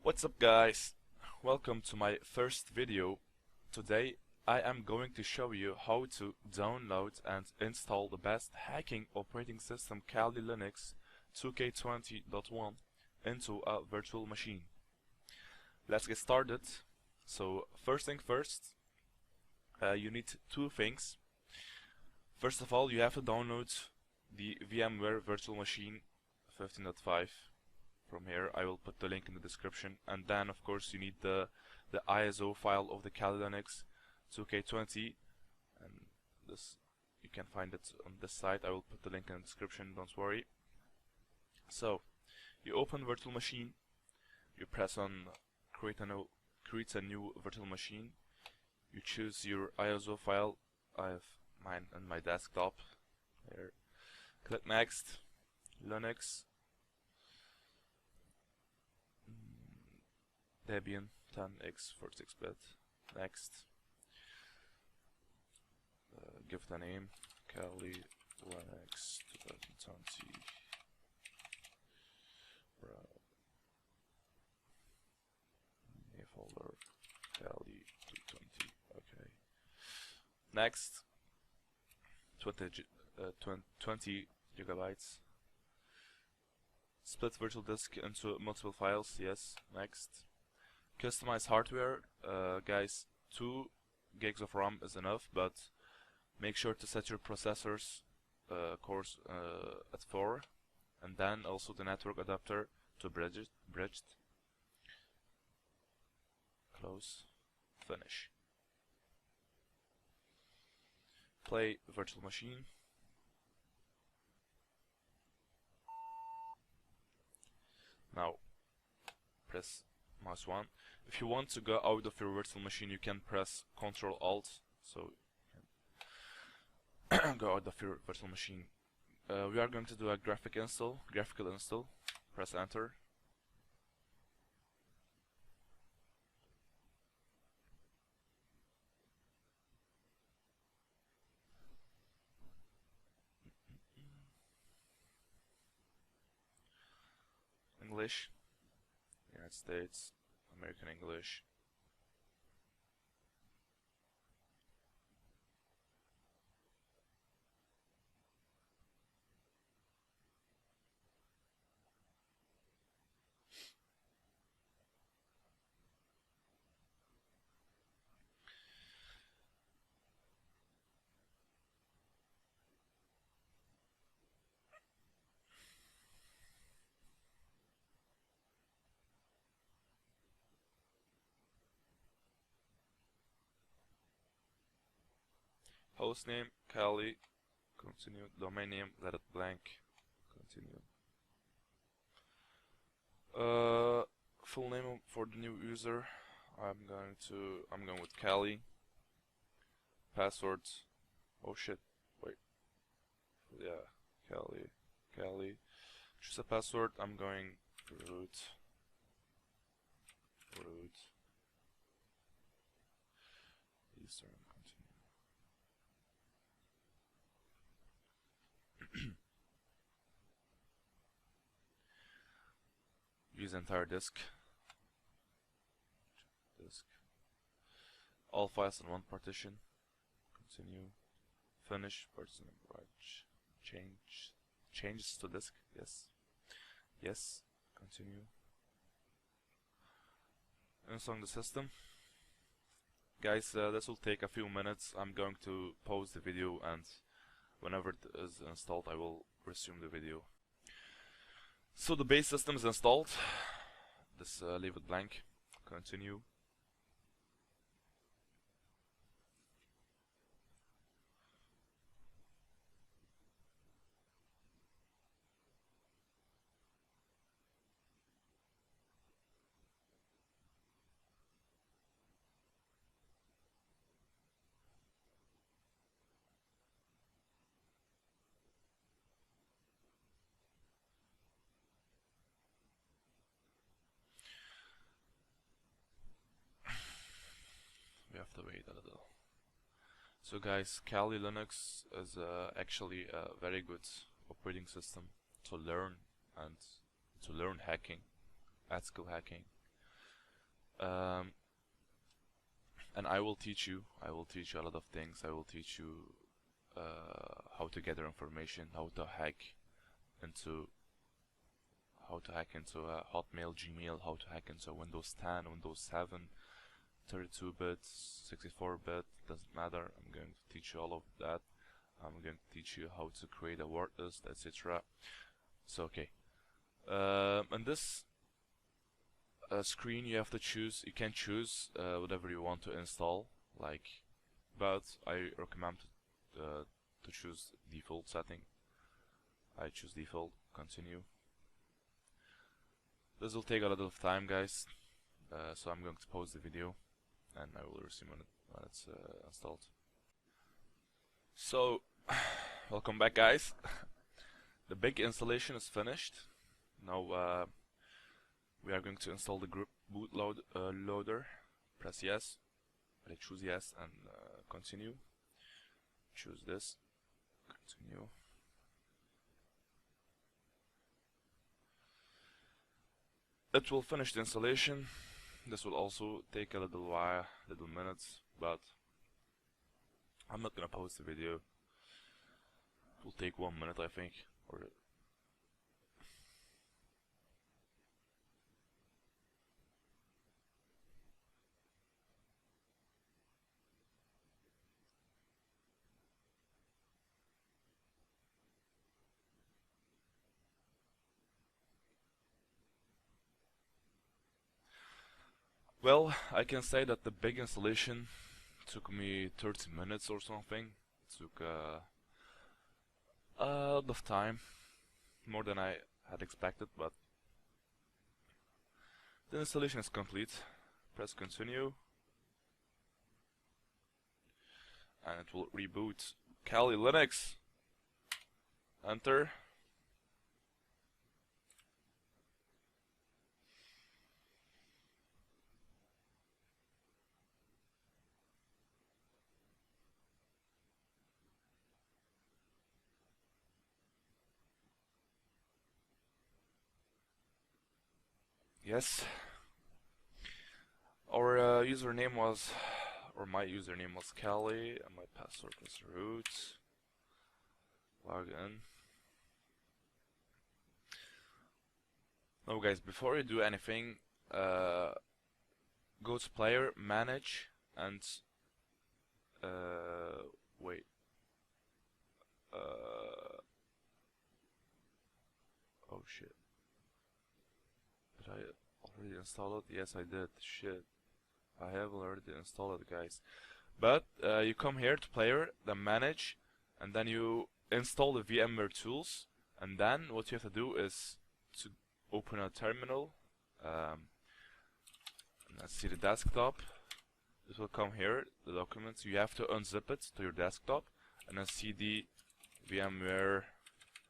What's up guys? Welcome to my first video. Today I am going to show you how to download and install the best hacking operating system Kali Linux 2K20.1 into a virtual machine. Let's get started. So first thing first, you need two things. First of all, you have to download the VMware Virtual Machine 15.5. From here I will put the link in the description, and then of course you need the ISO file of the Kali Linux 2K20, and this you can find it on this site. I will put the link in the description, don't worry. So you open virtual machine, you press on create a new virtual machine, you choose your ISO file. I have mine on my desktop here. Click next, Linux Debian 10x 46-bit. Next, give it a name, Kali Linux 2020. New folder, Kali 220. Okay. Next, 20 gigabytes. Split virtual disk into multiple files. Yes. Next. Customize hardware, guys, 2 gigs of RAM is enough, but make sure to set your processors cores at 4, and then also the network adapter to bridged. Close, finish. Play virtual machine. Now press mouse 1. If you want to go out of your virtual machine, you can press Ctrl Alt, so you can go out of your virtual machine. We are going to do a graphical install. Press enter. English, United States, American English. Hostname, Kali, continue. Domain name, let it blank, continue. Full name for the new user, I'm going with Kali. Password, oh shit, wait, yeah, Kali. Choose a password, I'm going root. Eastern, continue. Use entire disk. All files in one partition. Continue. Finish. Person right. Changes to disk. Yes. Continue. Installing the system. Guys, this will take a few minutes. I'm going to pause the video, and whenever it is installed I will resume the video. So the base system is installed. Just leave it blank. Continue. We have to wait a little. So guys, Kali Linux is actually a very good operating system to learn hacking, ethical hacking. And I will teach you a lot of things. I will teach you how to gather information, how to hack into Hotmail, Gmail, how to hack into Windows 10, Windows 7, 32-bit, 64-bit, doesn't matter. I'm going to teach you all of that. I'm going to teach you how to create a word list, etc. So okay, on this screen you have to choose. You can choose whatever you want to install, but I recommend to choose default setting. I choose default. Continue. This will take a lot of time, guys. So I'm going to pause the video, and I will resume when it's installed. So, welcome back, guys. The big installation is finished. Now we are going to install the group bootloader. Press yes. I choose yes and continue. Choose this. Continue. It will finish the installation. This will also take a little while, little minutes, but I'm not gonna pause the video. It will take 1 minute, I think, or well, I can say that the big installation took me 30 minutes or something. It took a lot of time, more than I had expected, but the installation is complete. Press continue, and it will reboot Kali Linux. Enter. Yes. Our username was, or my username was Kali, and my password was root. Log in. Now guys, before you do anything, go to player, manage, and wait. Oh shit. Did I already install it? Yes, I did. Shit. I have already installed it, guys. But you come here to player, then manage, and then you install the VMware tools. And then what you have to do is to open a terminal. Let's see the desktop. It will come here, the documents. You have to unzip it to your desktop, and then cd VMware.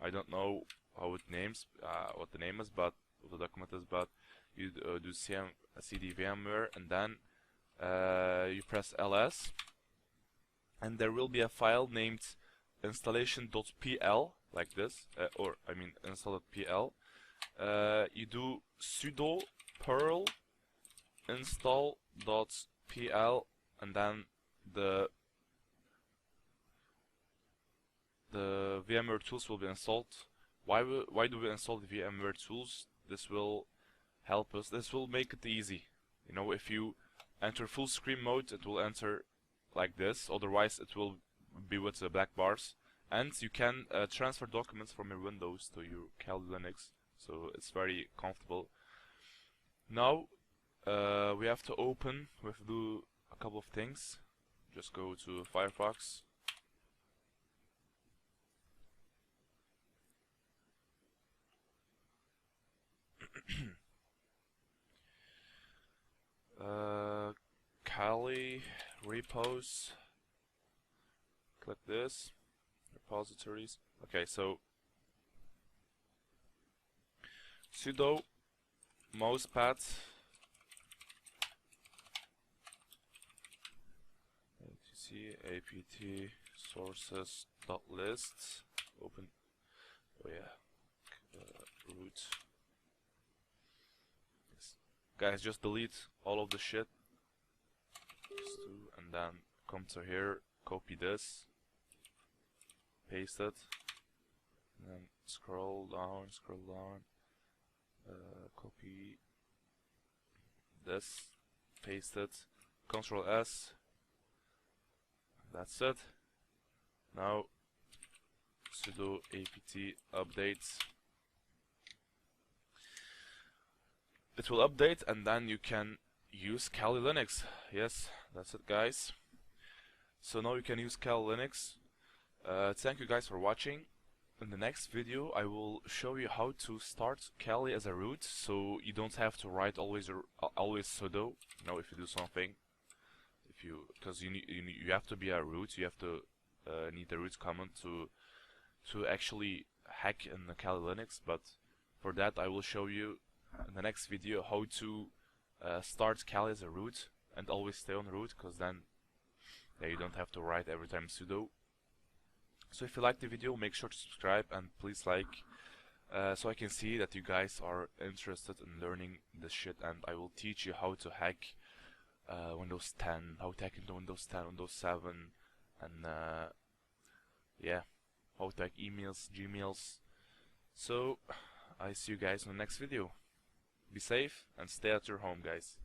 I don't know how it names, what the name is, but what the document is. But you do cd VMware, and then you press ls, and there will be a file named installation.pl, like this, or I mean install.pl. You do sudo perl install.pl, and then the VMware tools will be installed. Why do we install the VMware tools? This will help us. This will make it easy. You know, if you enter full screen mode, it will enter like this. Otherwise, it will be with the black bars. And you can transfer documents from your Windows to your Kali Linux, so it's very comfortable. Now we have to open. We have to do a couple of things. Just go to Firefox. Kali repos. Click this. Repositories. Okay, so sudo mousepad apt sources.list. Open. Oh yeah. Root. Yes. Guys, just delete all of the shit. And then come to here, copy this, paste it, and then scroll down, copy this, paste it, Control S. That's it. Now sudo apt update. It will update and then you can use Kali Linux. Yes, that's it guys. So now you can use Kali Linux. Thank you guys for watching. In the next video I will show you how to start Kali as a root, so you don't have to write always sudo. Now if you do something, because you have to be a root, you have to need the root command to actually hack in the Kali Linux. But for that I will show you in the next video how to start Kali as a root and always stay on root, because then you don't have to write every time sudo. So if you like the video, make sure to subscribe and please like, so I can see that you guys are interested in learning this shit, and I will teach you how to hack Windows 10, how to hack into Windows 10, Windows 7, and yeah, how to hack emails, Gmails. So I see you guys in the next video. Be safe and stay at your home, guys.